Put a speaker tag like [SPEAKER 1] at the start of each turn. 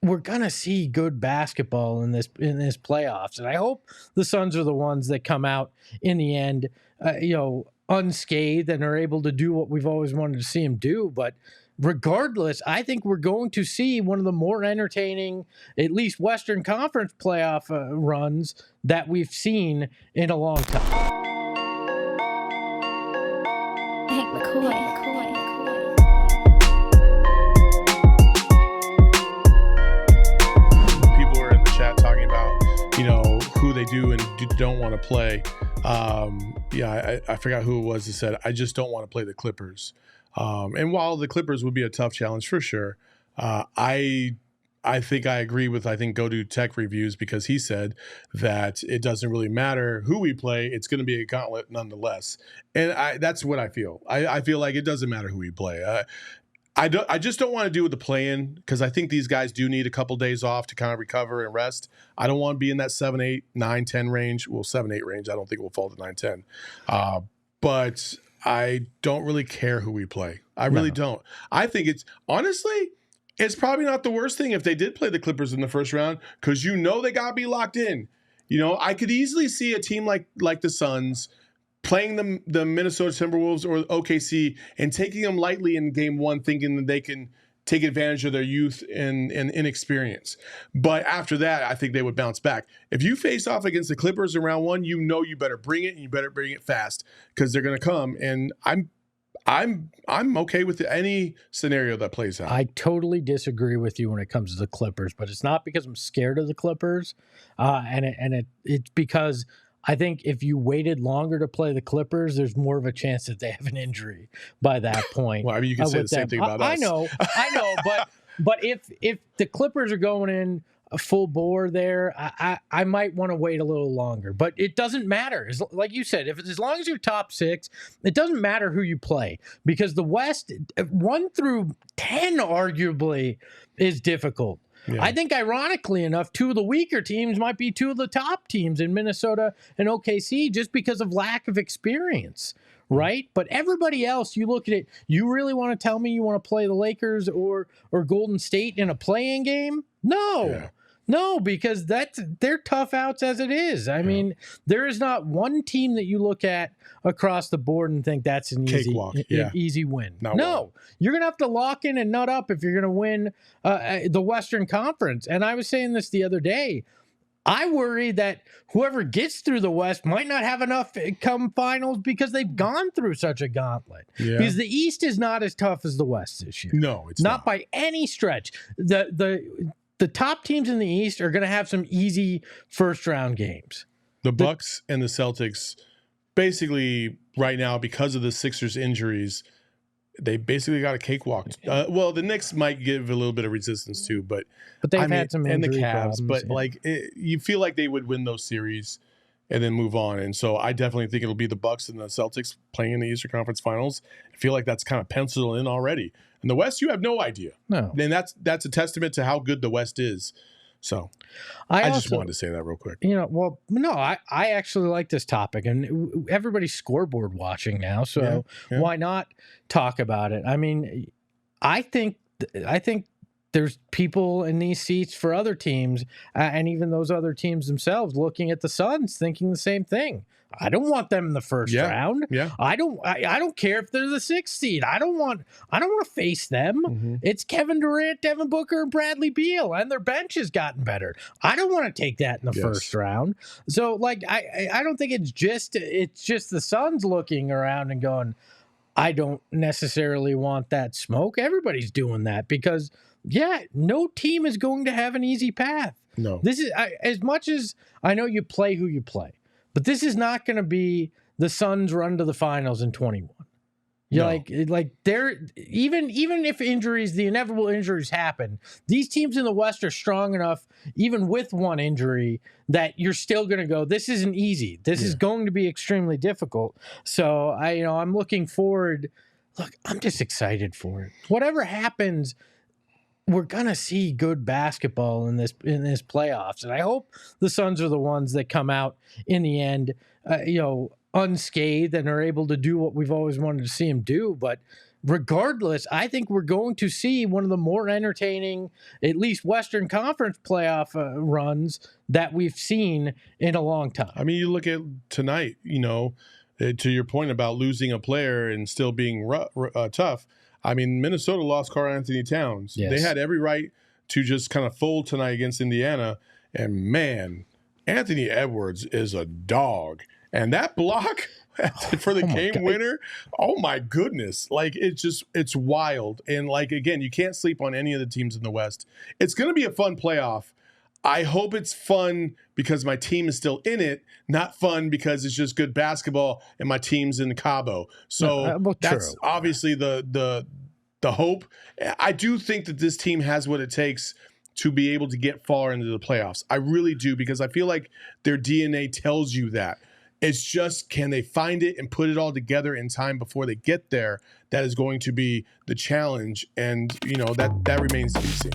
[SPEAKER 1] we're gonna see good basketball in this playoffs, and I hope the Suns are the ones that come out in the end, unscathed and are able to do what we've always wanted to see them do. But regardless, I think we're going to see one of the more entertaining, at least Western Conference playoff runs that we've seen in a long time.
[SPEAKER 2] People were in the chat talking about, who they do and don't want to play. I forgot who it was that said, I just don't want to play the Clippers. And while the Clippers would be a tough challenge for sure, I think I agree with, Go Do Tech Reviews, because he said that it doesn't really matter who we play. It's going to be a gauntlet nonetheless. And that's what I feel. I feel like it doesn't matter who we play. I just don't want to do with the play-in, because I think these guys do need a couple days off to kind of recover and rest. I don't want to be in that 7, 8, 9, 10 range. Well, 7, 8 range. I don't think we'll fall to 9, 10. But I don't really care who we play. I really don't. I think it's probably not the worst thing if they did play the Clippers in the first round, because they got to be locked in. I could easily see a team like the Suns playing the Minnesota Timberwolves or OKC and taking them lightly in game one, thinking that they can take advantage of their youth and inexperience. But after that, I think they would bounce back. If you face off against the Clippers in round one, you better bring it, and you better bring it fast, because they're going to come. And I'm okay with any scenario that plays out.
[SPEAKER 1] I totally disagree with you when it comes to the Clippers, but it's not because I'm scared of the Clippers, it's because I think if you waited longer to play the Clippers, there's more of a chance that they have an injury by that point.
[SPEAKER 2] Well, you can say the same thing about us.
[SPEAKER 1] I know, but if the Clippers are going in a full bore there, I might want to wait a little longer. But it doesn't matter. Like you said, as long as you're top 6, it doesn't matter who you play, because the West, 1 through 10 arguably, is difficult. Yeah. I think, ironically enough, 2 of the weaker teams might be 2 of the top teams in Minnesota and OKC, just because of lack of experience, right? But everybody else, you look at it, you really want to tell me you want to play the Lakers or Golden State in a play-in game? No. Yeah. No, because they're tough outs as it is. I mean, there is not one team that you look at across the board and think that's an easy win. No, you're going to have to lock in and nut up if you're going to win the Western Conference. And I was saying this the other day. I worry that whoever gets through the West might not have enough come finals, because they've gone through such a gauntlet. Yeah. Because the East is not as tough as the West this year.
[SPEAKER 2] No, it's not
[SPEAKER 1] by any stretch. The top teams in the East are going to have some easy first-round games.
[SPEAKER 2] The Bucks and the Celtics, basically right now, because of the Sixers' injuries, they basically got a cakewalk. Well, the Knicks might give a little bit of resistance too, but
[SPEAKER 1] they've had some injury
[SPEAKER 2] and the Cavs.
[SPEAKER 1] problems.
[SPEAKER 2] But you feel like they would win those series and then move on. And so I definitely think it'll be the Bucks and the Celtics playing in the Eastern Conference Finals. I feel like that's kind of penciled in already. In the West, you have no idea.
[SPEAKER 1] No.
[SPEAKER 2] And that's a testament to how good the West is. So I just wanted to say that real quick.
[SPEAKER 1] I actually like this topic, and everybody's scoreboard watching now, so why not talk about it? I mean, I think there's people in these seats for other teams, and even those other teams themselves looking at the Suns thinking the same thing. I don't want them in the first round.
[SPEAKER 2] Yeah.
[SPEAKER 1] I don't care if they're the 6th seed. I don't want to face them. Mm-hmm. It's Kevin Durant, Devin Booker, and Bradley Beal, and their bench has gotten better. I don't want to take that in the first round. So I don't think it's just the Suns looking around and going, I don't necessarily want that smoke. Everybody's doing that because no team is going to have an easy path.
[SPEAKER 2] No.
[SPEAKER 1] This is as much as I know you play who you play. But this is not going to be the Suns run to the finals in 21. Like they're even if injuries, the inevitable injuries happen, these teams in the West are strong enough, even with one injury, that you're still going to go, this isn't easy. This is going to be extremely difficult. So I'm looking forward. Look, I'm just excited for it. Whatever happens, we're going to see good basketball in this playoffs. And I hope the Suns are the ones that come out in the end, unscathed and are able to do what we've always wanted to see them do. But regardless, I think we're going to see one of the more entertaining, at least Western Conference playoff runs that we've seen in a long time.
[SPEAKER 2] I mean, you look at tonight, to your point about losing a player and still being tough. I mean, Minnesota lost Karl Anthony Towns.
[SPEAKER 1] Yes.
[SPEAKER 2] They had every right to just kind of fold tonight against Indiana. And man, Anthony Edwards is a dog. And that block for the game winner, oh my goodness. Like, it's wild. And like, again, you can't sleep on any of the teams in the West. It's going to be a fun playoff. I hope it's fun because my team is still in it, not fun because it's just good basketball and my team's in Cabo. So that's obviously the hope. I do think that this team has what it takes to be able to get far into the playoffs. I really do, because I feel like their DNA tells you that. It's just, can they find it and put it all together in time before they get there? That is going to be the challenge. And, that remains to be seen.